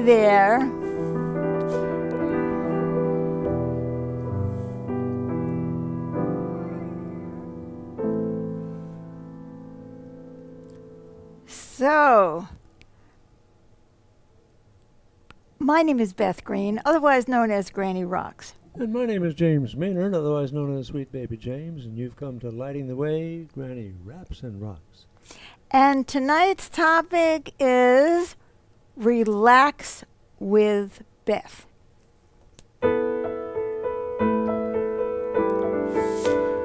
there. So, my name is Beth Green, otherwise known as Granny Rocks. And my name is James Maynard, otherwise known as Sweet Baby James, and you've come to Lighting the Way, Granny Raps and Rocks. And tonight's topic is Relax with Beth.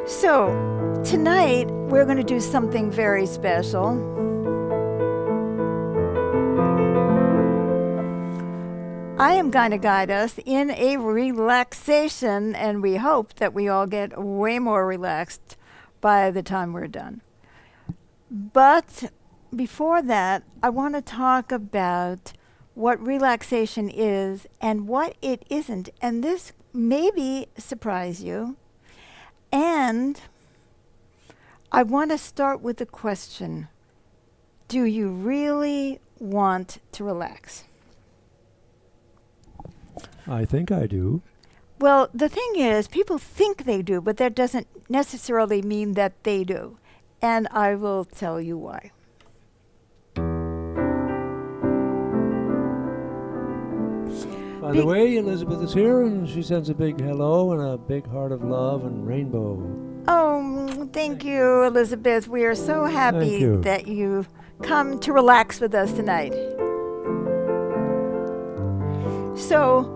So, tonight we're going to do something very special. I am going to guide us in a relaxation, and we hope that we all get way more relaxed by the time we're done. But before that, I want to talk about what relaxation is and what it isn't. And this maybe surprise you. And I want to start with the question, do you really want to relax? I think I do. Well, the thing is, people think they do, but that doesn't necessarily mean that they do. And I will tell you why. By the way, Elizabeth is here, and she sends a big hello and a big heart of love and rainbow. Oh, thank you, Elizabeth. We are so happy that you come to relax with us tonight. So,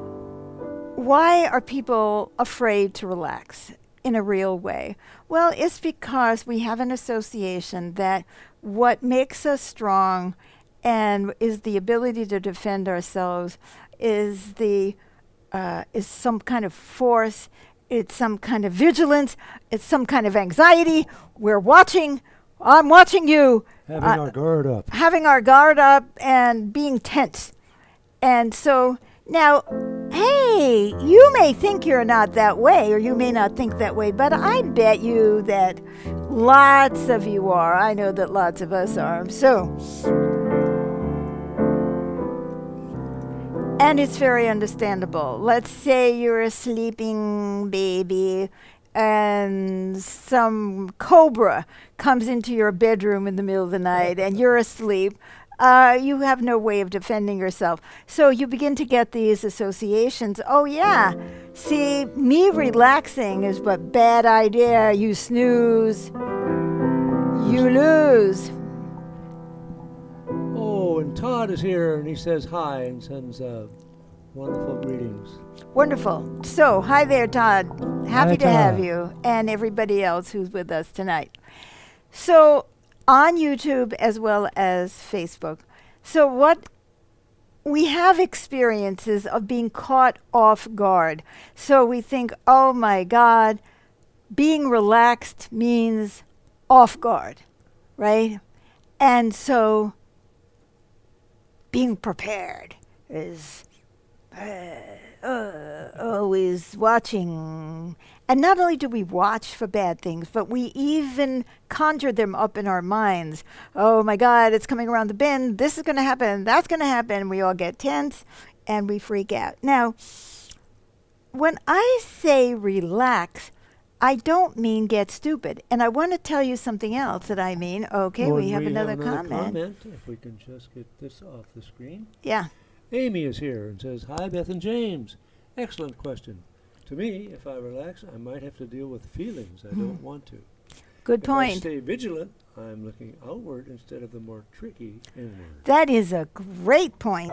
why are people afraid to relax in a real way? Well, it's because we have an association that what makes us strong and is the ability to defend ourselves is some kind of force, it's some kind of vigilance, it's some kind of anxiety. We're watching, I'm watching you. Having our guard up. Having our guard up and being tense. And so now, hey, you may think you're not that way, or you may not think that way, but I bet you that lots of you are. I know that lots of us are. So, and it's very understandable. Let's say you're a sleeping baby and some cobra comes into your bedroom in the middle of the night and you're asleep. You have no way of defending yourself. So you begin to get these associations. Oh, yeah. See, me relaxing is a bad idea. You snooze. You lose. Oh, and Todd is here, and he says hi and sends wonderful greetings. Wonderful. So, hi there, Todd. Happy to Todd. have you and everybody else who's with us tonight. So, on YouTube as well as Facebook. So what we have experiences of being caught off guard. So we think, oh my God, being relaxed means off guard, right? And so being prepared is always watching. And not only do we watch for bad things, but we even conjure them up in our minds. Oh my God, it's coming around the bend. This is going to happen. That's going to happen. We all get tense and we freak out. Now, when I say relax, I don't mean get stupid. And I want to tell you something else that I mean. Okay, Well, we have another comment. If we can just get this off the screen. Yeah. Amy is here and says, hi, Beth and James. Excellent question. To me, if I relax, I might have to deal with feelings I don't want to. Good point. If I stay vigilant, I'm looking outward instead of the more tricky inward. That is a great point,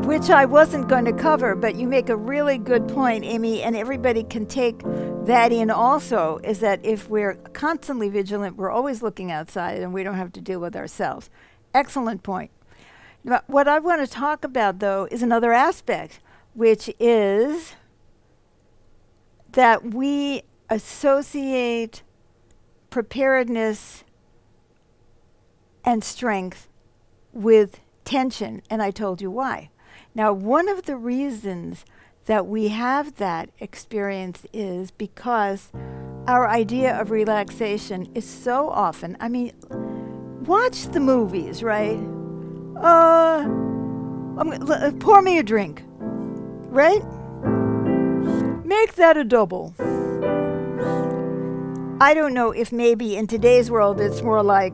which I wasn't going to cover, but you make a really good point, Amy, and everybody can take that in also, is that if we're constantly vigilant, we're always looking outside and we don't have to deal with ourselves. Excellent point. Now, what I want to talk about, though, is another aspect, which is that we associate preparedness and strength with tension, and I told you why. Now, one of the reasons that we have that experience is because our idea of relaxation is so often, I mean, watch the movies, right? Pour me a drink, right? Make that a double. I don't know if maybe in today's world it's more like,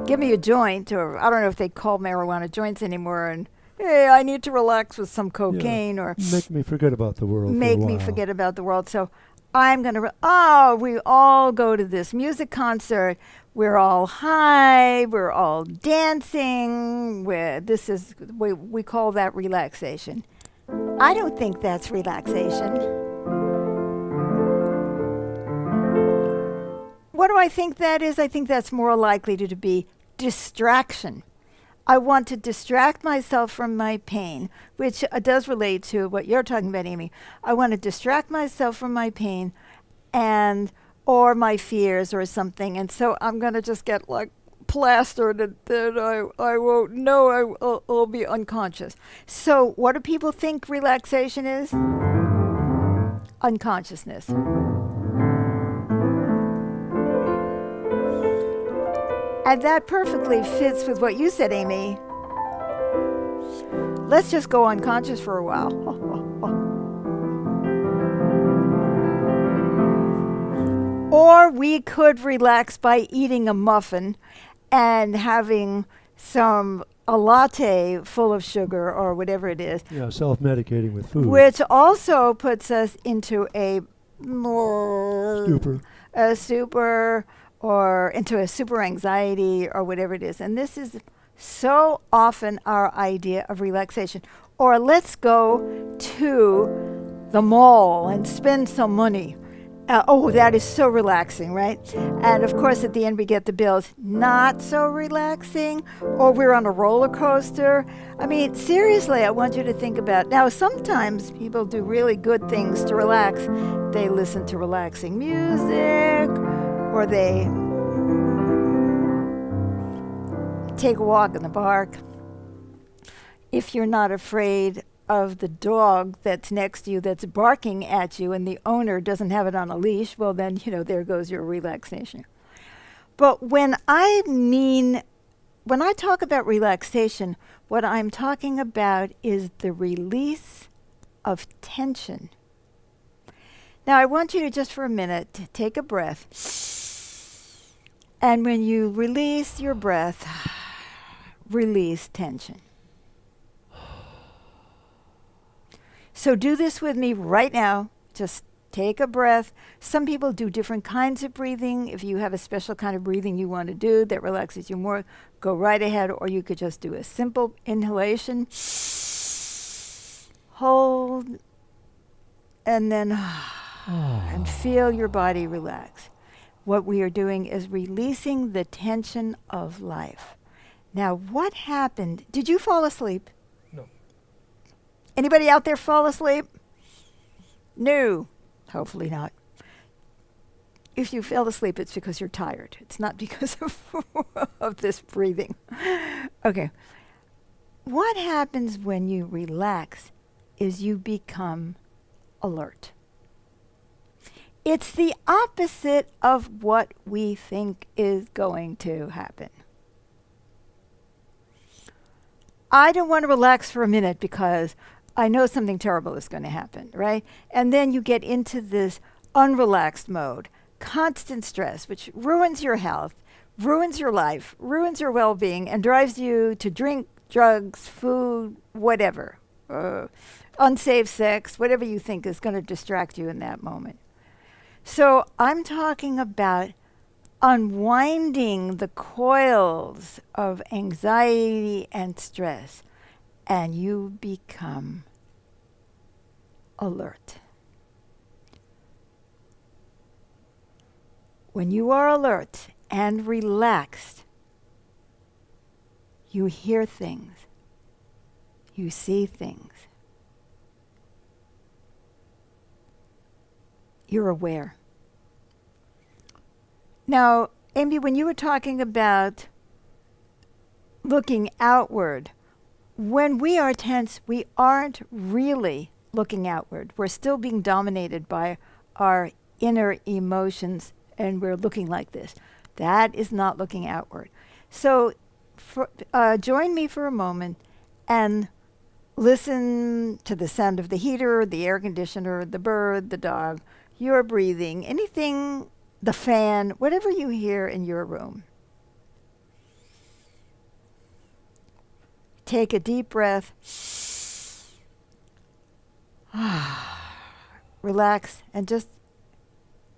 give me a joint, or I don't know if they call marijuana joints anymore, and hey, I need to relax with some cocaine, or make me forget about the world. make me forget about the world. So I'm going to, we all go to this music concert. We're all high. We're all dancing. We call that relaxation. I don't think that's relaxation. What do I think that is? I think that's more likely to be distraction. I want to distract myself from my pain, which does relate to what you're talking about, Amy. I want to distract myself from my pain or my fears or something. And so I'm going to just get like plastered that I won't know. I'll be unconscious. So what do people think relaxation is? Unconsciousness. And that perfectly fits with what you said, Amy. Let's just go unconscious for a while. Or we could relax by eating a muffin and having a latte full of sugar or whatever it is. Yeah, self-medicating with food. Which also puts us into a stupor, or into a super anxiety or whatever it is. And this is so often our idea of relaxation. Or let's go to the mall and spend some money. That is so relaxing, right? And of course, at the end, we get the bills. Not so relaxing. Or we're on a roller coaster. I mean, seriously, I want you to think about. Now, sometimes people do really good things to relax. They listen to relaxing music, or they take a walk in the park. If you're not afraid of the dog that's next to you that's barking at you and the owner doesn't have it on a leash, well then, there goes your relaxation. But when I talk about relaxation, what I'm talking about is the release of tension. Now I want you to just for a minute take a breath. And when you release your breath, release tension. So do this with me right now. Just take a breath. Some people do different kinds of breathing. If you have a special kind of breathing you want to do that relaxes you more, go right ahead. Or you could just do a simple inhalation. Hold. And then and feel your body relax. What we are doing is releasing the tension of life. Now, what happened? Did you fall asleep? No. Anybody out there fall asleep? No. Hopefully not. If you fell asleep, it's because you're tired. It's not because of this breathing. Okay. What happens when you relax is you become alert. It's the opposite of what we think is going to happen. I don't want to relax for a minute because I know something terrible is going to happen, right? And then you get into this unrelaxed mode, constant stress, which ruins your health, ruins your life, ruins your well-being, and drives you to drink, drugs, food, whatever, unsafe sex, whatever you think is going to distract you in that moment. So I'm talking about unwinding the coils of anxiety and stress, and you become alert. When you are alert and relaxed, you hear things, you see things, you're aware. Now, Amy, when you were talking about looking outward, when we are tense, we aren't really looking outward. We're still being dominated by our inner emotions, and we're looking like this. That is not looking outward. So join me for a moment and listen to the sound of the heater, the air conditioner, the bird, the dog, your breathing, anything, the fan, whatever you hear in your room. Take a deep breath. Relax and just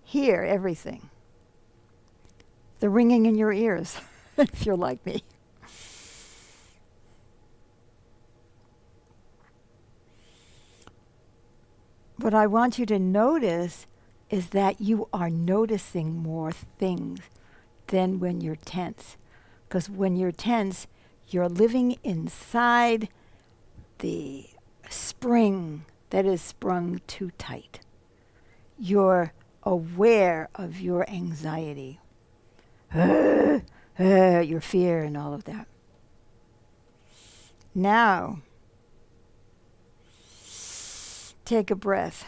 hear everything. The ringing in your ears, if you're like me. What I want you to notice is that you are noticing more things than when you're tense. Because when you're tense, you're living inside the spring that is sprung too tight. You're aware of your anxiety, your fear, and all of that. Now, take a breath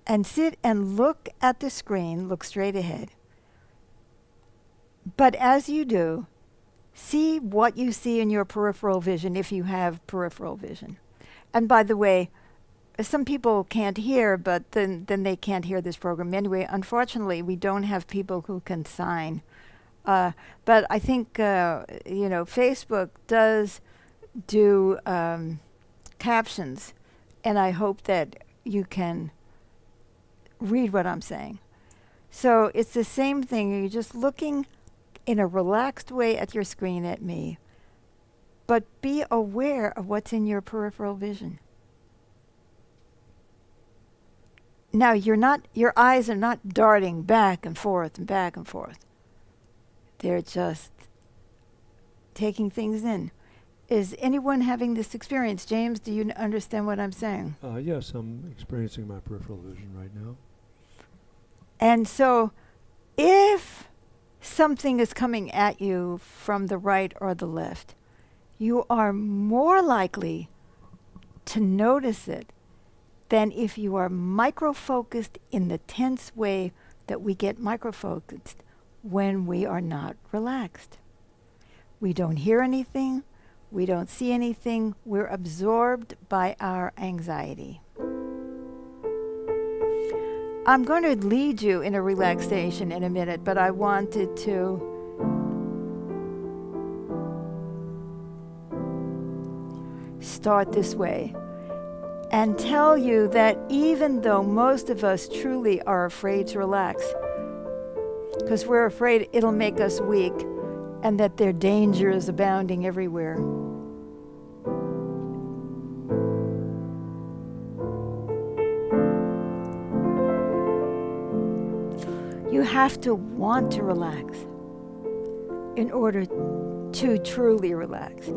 and sit and look at the screen, look straight ahead. But as you do, see what you see in your peripheral vision if you have peripheral vision. And by the way, some people can't hear, but then they can't hear this program anyway. Unfortunately, we don't have people who can sign. But I think, Facebook does do captions, and I hope that you can read what I'm saying. So it's the same thing. You're just looking in a relaxed way at your screen at me, but be aware of what's in your peripheral vision. Now, your eyes are not darting back and forth and back and forth. They're just taking things in. Is anyone having this experience? James, do you understand what I'm saying? Yes, I'm experiencing my peripheral vision right now. And so if something is coming at you from the right or the left, you are more likely to notice it than if you are micro-focused in the tense way that we get micro-focused when we are not relaxed. We don't hear anything. We don't see anything. We're absorbed by our anxiety. I'm going to lead you in a relaxation in a minute, but I wanted to start this way and tell you that even though most of us truly are afraid to relax, because we're afraid it'll make us weak and that there are dangers abounding everywhere, you have to want to relax in order to truly relax.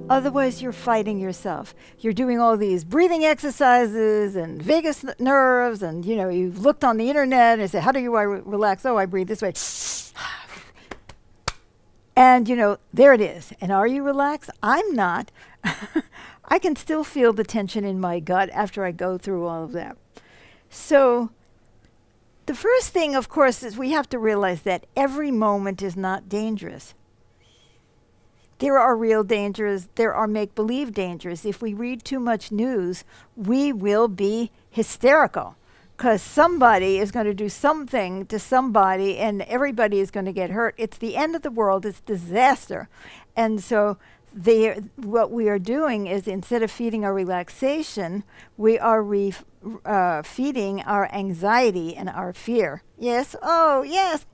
Otherwise, you're fighting yourself. You're doing all these breathing exercises and vagus nerves, and you've looked on the internet and said, how do I relax? Oh, I breathe this way. And there it is. And are you relaxed? I'm not. I can still feel the tension in my gut after I go through all of that. So the first thing, of course, is we have to realize that every moment is not dangerous. There are real dangers. There are make-believe dangers. If we read too much news, we will be hysterical because somebody is going to do something to somebody and everybody is going to get hurt. It's the end of the world. It's disaster. And so what we are doing is, instead of feeding our relaxation, we are feeding our anxiety and our fear. Yes? Oh, yes.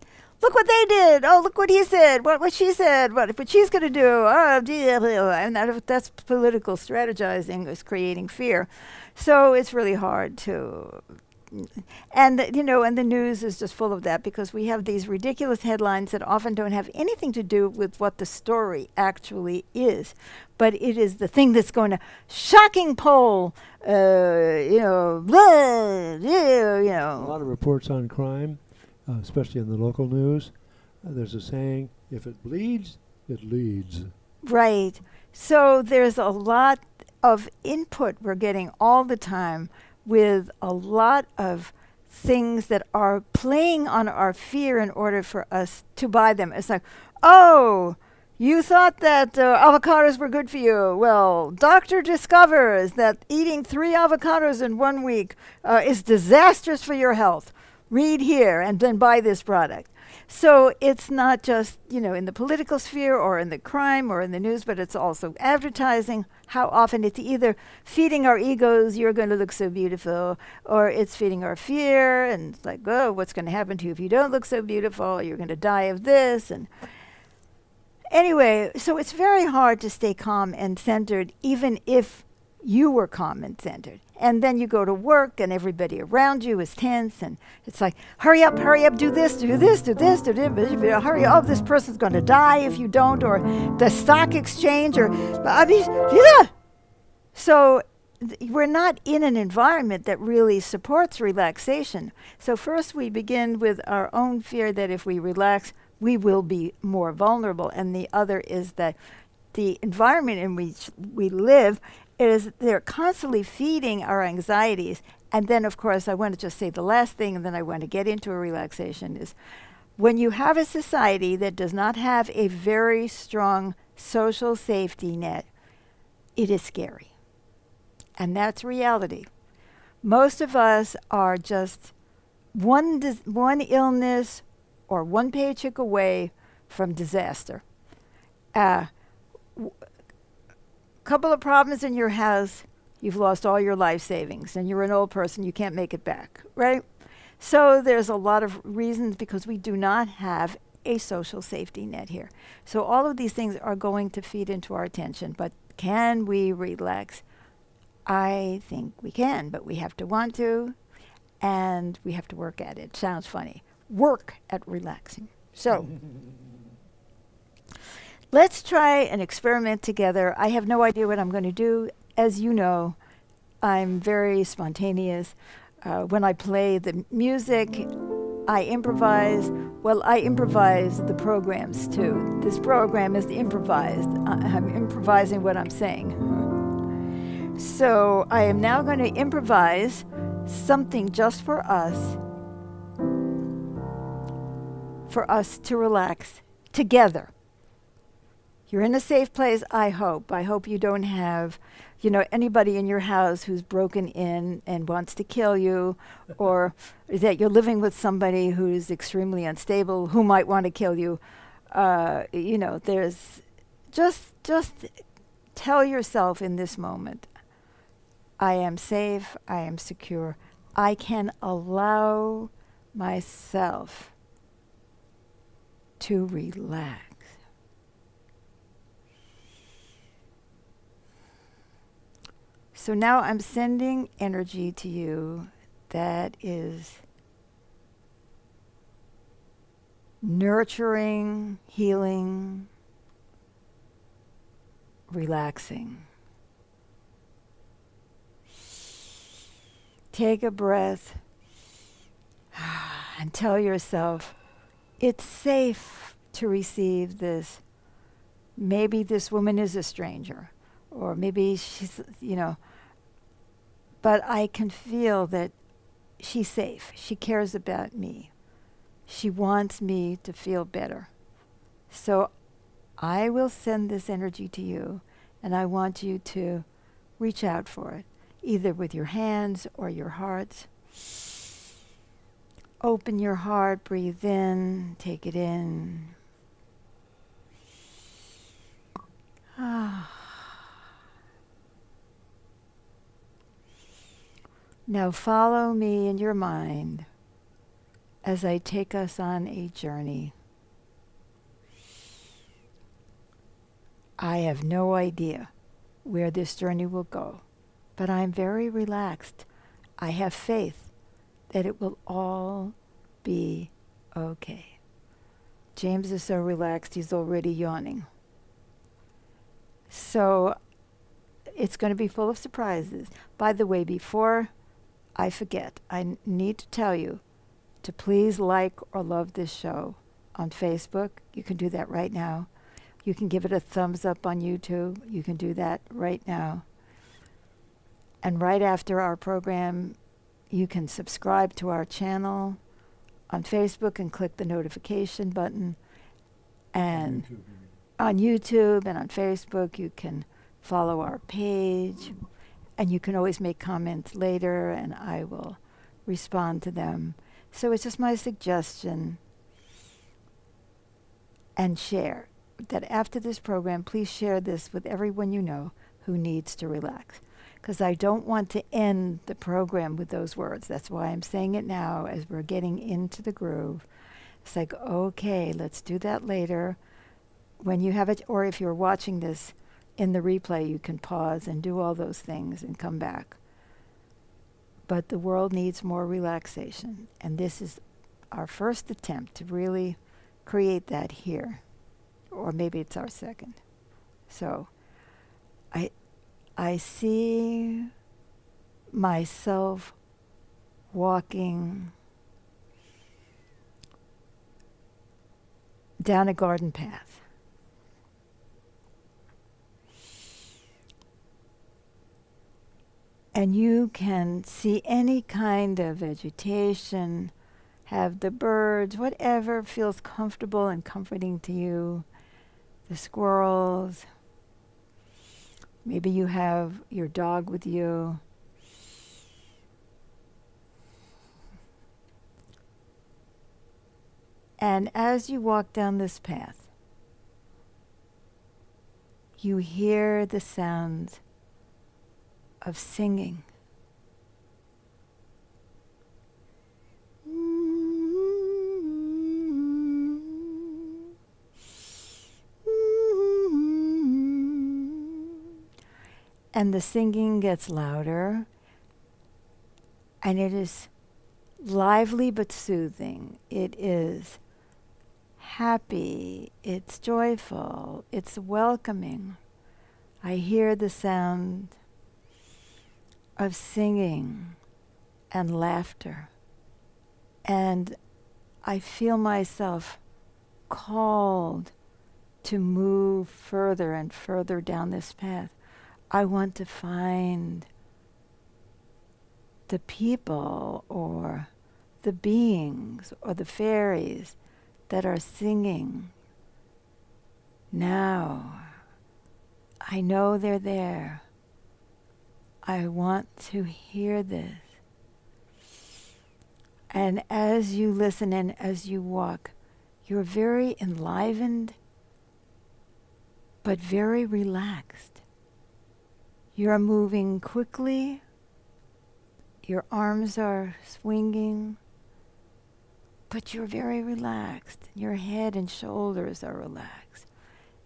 Look what they did. Oh, look what he said. What she said. What she's going to do. Oh, and that's political strategizing, is creating fear. So it's really hard to... And the news is just full of that, because we have these ridiculous headlines that often don't have anything to do with what the story actually is. But it is the thing that's going to shocking poll, blah, A lot of reports on crime, especially in the local news. There's a saying, if it bleeds, it leads. Right. So there's a lot of input we're getting all the time, with a lot of things that are playing on our fear in order for us to buy them. It's like, oh, You thought that avocados were good for you. Well, doctor discovers that eating 3 avocados in 1 week is disastrous for your health. Read here and then buy this product. So it's not just, in the political sphere or in the crime or in the news, but it's also advertising. How often it's either feeding our egos, you're going to look so beautiful, or it's feeding our fear, and it's like, oh, what's going to happen to you if you don't look so beautiful? You're going to die of this. And anyway, so it's very hard to stay calm and centered, even if you were calm and centered. And then you go to work and everybody around you is tense and it's like, hurry up, do this, do this, do this, do this, hurry up, this person's going to die if you don't, or the stock exchange, or, I mean, yeah. So we're not in an environment that really supports relaxation. So first we begin with our own fear that if we relax, we will be more vulnerable. And the other is that the environment in which we live is they're constantly feeding our anxieties. And then, of course, I want to just say the last thing, and then I want to get into a relaxation, is when you have a society that does not have a very strong social safety net, it is scary. And that's reality. Most of us are just one illness or one paycheck away from disaster. Couple of problems in your house, you've lost all your life savings, and you're an old person, you can't make it back, right? So there's a lot of reasons because we do not have a social safety net here. So all of these things are going to feed into our attention, but can we relax? I think we can, but we have to want to, and we have to work at it. Sounds funny. Work at relaxing. So let's try an experiment together. I have no idea what I'm going to do. As you know, I'm very spontaneous. When I play the music, I improvise. Well, I improvise the programs too. This program is improvised. I'm improvising what I'm saying. So I am now going to improvise something just for us to relax together. You're in a safe place, I hope. I hope you don't have, anybody in your house who's broken in and wants to kill you, or that you're living with somebody who's extremely unstable who might want to kill you. There's just tell yourself in this moment, I am safe, I am secure. I can allow myself to relax. So now I'm sending energy to you that is nurturing, healing, relaxing. Take a breath and tell yourself, it's safe to receive this. Maybe this woman is a stranger, or maybe she's, but I can feel that she's safe. She cares about me. She wants me to feel better. So I will send this energy to you, and I want you to reach out for it, either with your hands or your heart. Open your heart, breathe in, take it in. Now follow me in your mind as I take us on a journey. I have no idea where this journey will go, but I'm very relaxed. I have faith that it will all be okay. James is so relaxed, he's already yawning. So it's going to be full of surprises. By the way, before I forget, I need to tell you to please like or love this show on Facebook. You can do that right now. You can give it a thumbs up on YouTube. You can do that right now. And right after our program, you can subscribe to our channel on Facebook and click the notification button. And on YouTube and on Facebook. You can follow our page, and you can always make comments later, and I will respond to them. So it's just my suggestion, and share that after this program, please share this with everyone you know who needs to relax. Because I don't want to end the program with those words. That's why I'm saying it now as we're getting into the groove. It's like, okay, let's do that later. When you have it, or if you're watching this in the replay, you can pause and do all those things and come back. But the world needs more relaxation. And this is our first attempt to really create that here. Or maybe it's our second. So I see myself walking down a garden path. And you can see any kind of vegetation, have the birds, whatever feels comfortable and comforting to you, the squirrels. Maybe you have your dog with you. And as you walk down this path, you hear the sounds of singing. And the singing gets louder, and it is lively but soothing. It is happy, it's joyful, it's welcoming. I hear the sound of singing and laughter, and I feel myself called to move further and further down this path. I want to find the people or the beings or the fairies that are singing now. I know they're there. I want to hear this. And as you listen and as you walk, you're very enlivened, but very relaxed. You're moving quickly. Your arms are swinging, but you're very relaxed. Your head and shoulders are relaxed,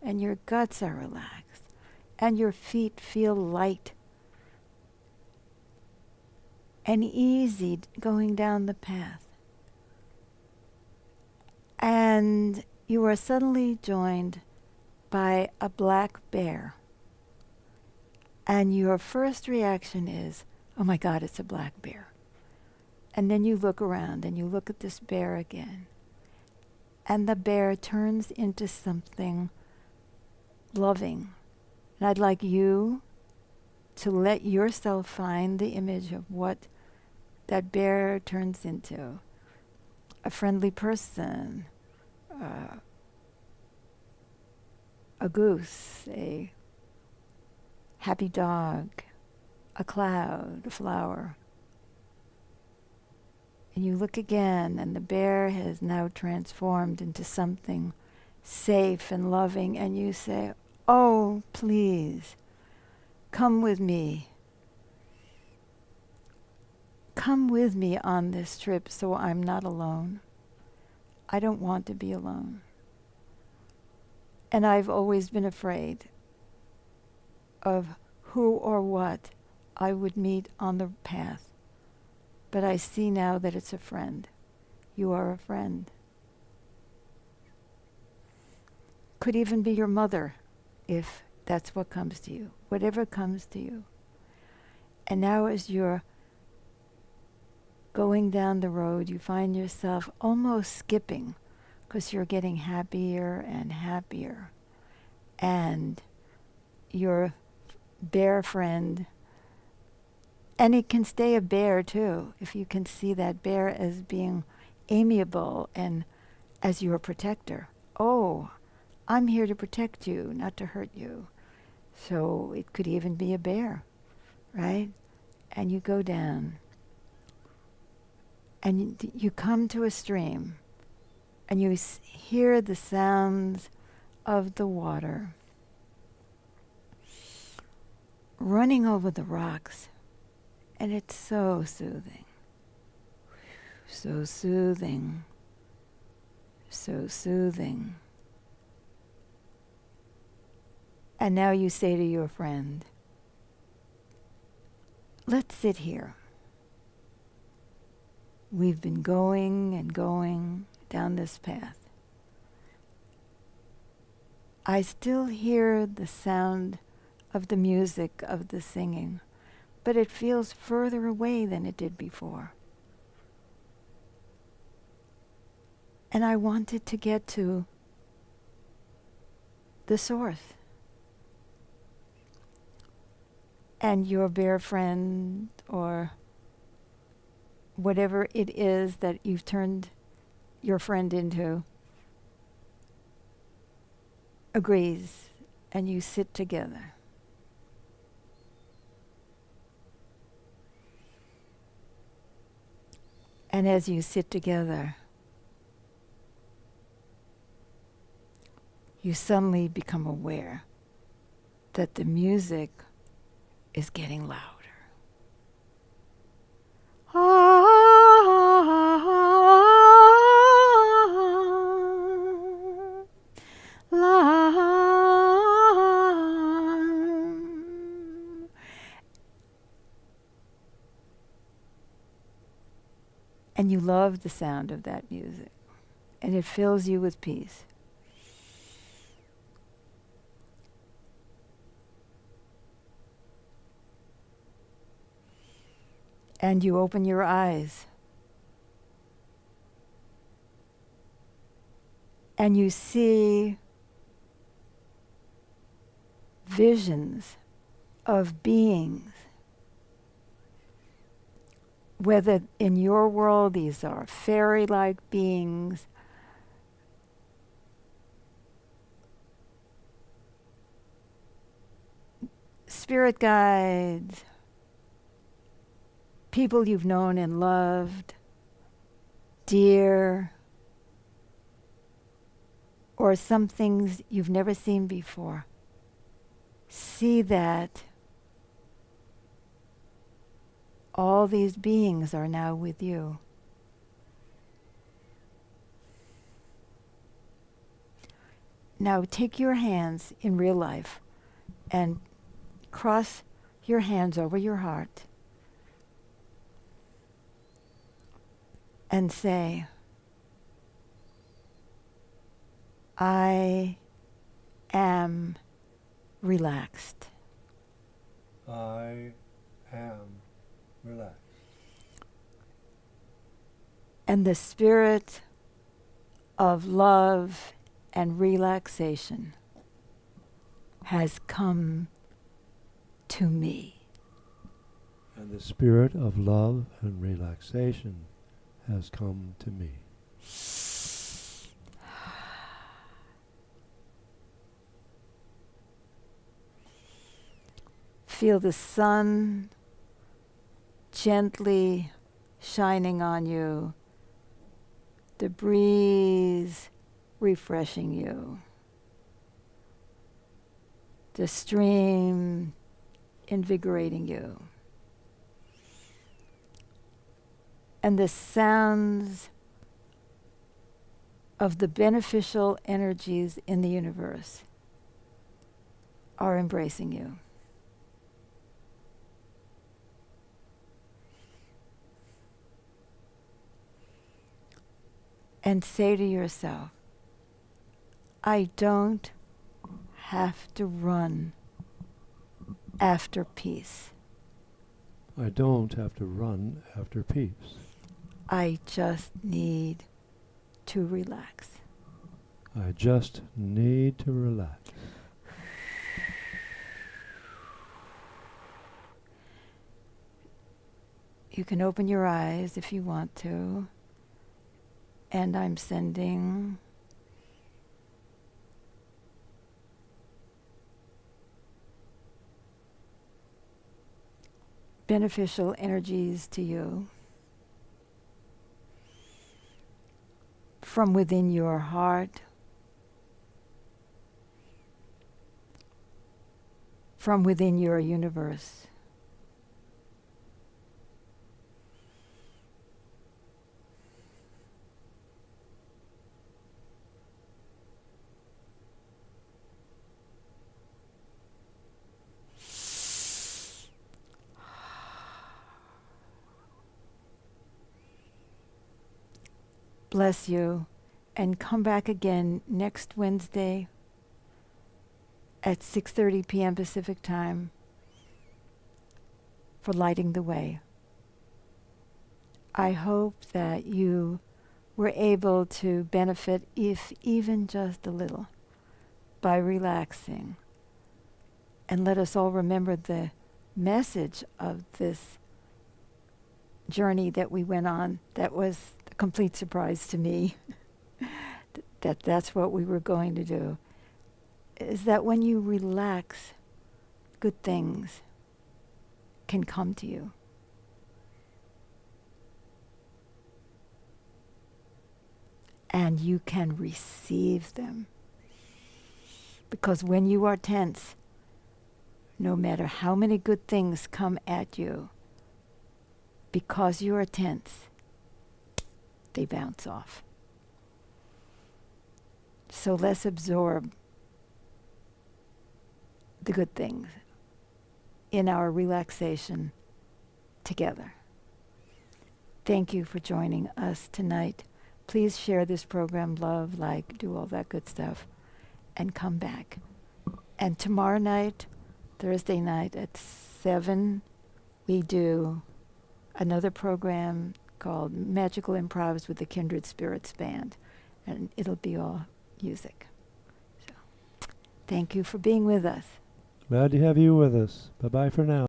and your guts are relaxed, and your feet feel light and easy going down the path. And you are suddenly joined by a black bear. And your first reaction is, oh my God, it's a black bear. And then you look around and you look at this bear again. And the bear turns into something loving. And I'd like you to let yourself find the image of what that bear turns into. A friendly person, a goose, a happy dog, a cloud, a flower. And you look again, and the bear has now transformed into something safe and loving, and you say, oh, please, come with me. Come with me on this trip so I'm not alone. I don't want to be alone. And I've always been afraid of who or what I would meet on the path. But I see now that it's a friend. You are a friend. Could even be your mother, if that's what comes to you. Whatever comes to you. And now as you're going down the road, you find yourself almost skipping because you're getting happier and happier. And your bear friend, and it can stay a bear too, if you can see that bear as being amiable and as your protector. Oh, I'm here to protect you, not to hurt you. So it could even be a bear, right? And you go down, and you come to a stream, and you hear the sounds of the water running over the rocks, and it's so soothing. So soothing. So soothing. And now you say to your friend, let's sit here. We've been going and going down this path. I still hear the sound of the music of the singing, but it feels further away than it did before. And I wanted to get to the source. And your bear friend, or whatever it is that you've turned your friend into, agrees, and you sit together. And as you sit together, you suddenly become aware that the music is getting louder. And you love the sound of that music, and it fills you with peace. And you open your eyes, and you see visions of beings. Whether in your world these are fairy-like beings, spirit guides, people you've known and loved, dear, or some things you've never seen before. See that all these beings are now with you. Now take your hands in real life and cross your hands over your heart and say, I am relaxed. I am relaxed. And the spirit of love and relaxation has come to me. And the spirit of love and relaxation has come to me. Feel the sun gently shining on you, the breeze refreshing you, the stream invigorating you, and the sounds of the beneficial energies in the universe are embracing you. And say to yourself, I don't have to run after peace. I don't have to run after peace. I just need to relax. I just need to relax. You can open your eyes if you want to. And I'm sending beneficial energies to you from within your heart, from within your universe. Bless you, and come back again next Wednesday at 6:30 p.m. Pacific Time for Lighting the Way. I hope that you were able to benefit, if even just a little, by relaxing. And let us all remember the message of this journey that we went on. That was a complete surprise to me. That's what we were going to do. Is that when you relax, good things can come to you. And you can receive them. Because when you are tense, no matter how many good things come at you, because you are tense, they bounce off. So let's absorb the good things in our relaxation together. Thank you for joining us tonight. Please share this program, love, like, do all that good stuff, and come back. And tomorrow night, Thursday night at 7, we do another program called Magical Improvs with the Kindred Spirits Band, and it'll be all music. So, thank you for being with us. Glad to have you with us. Bye-bye for now.